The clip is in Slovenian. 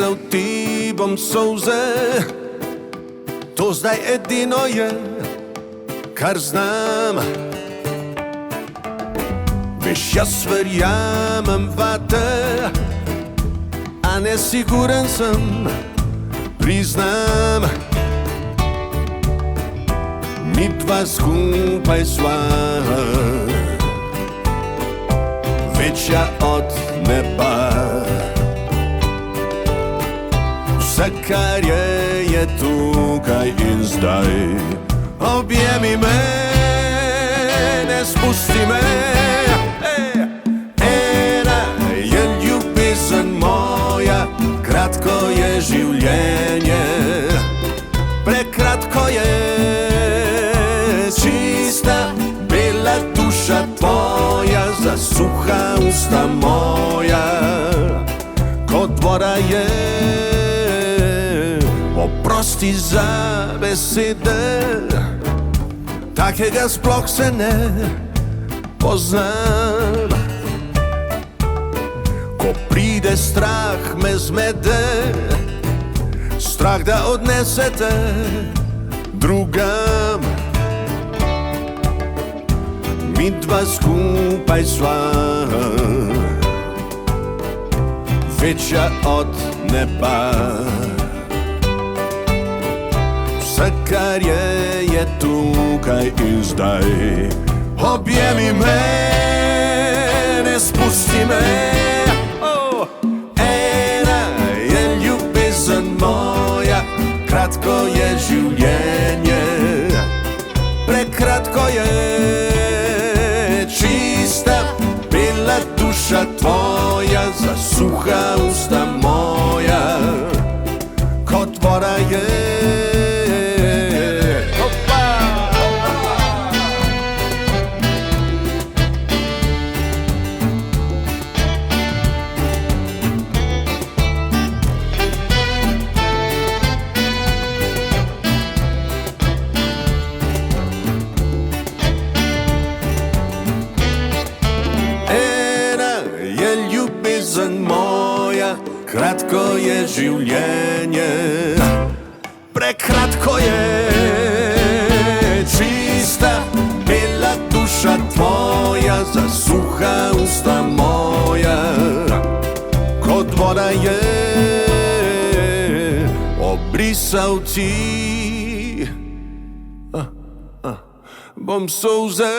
Obrisal ti bom solze, to zdaj edino je, kar znam. Veš, jaz verjamem vate, a nesiguren sem, priznam. Midva skupaj sva večja od neba. Vse, kar je tukaj in zdaj. Objemi me, ne spusti me. Ena je ljubezen moja, kratko je življenje, prekratko je. Čista bela duša tvoja, zasuha usta moja, kot voda je. Oprosti za besede, takega sploh se ne poznam. Ko pride strah me zmede, strah da odnesete drugam. Midva skupaj sva večja od neba. Vse, kar je tukaj in zdaj. Objemi me, ne spusti me. Ena je ljubezen moja, kratko je življenje, prekratko je. Čista bela duša tvoja, zasuha usta moja, kot voda je. Moja, kratko je življenje, prekratko je. Čista bela duša tvoja, zasuha usta moja, kot voda je. Obrisal ti bom solze.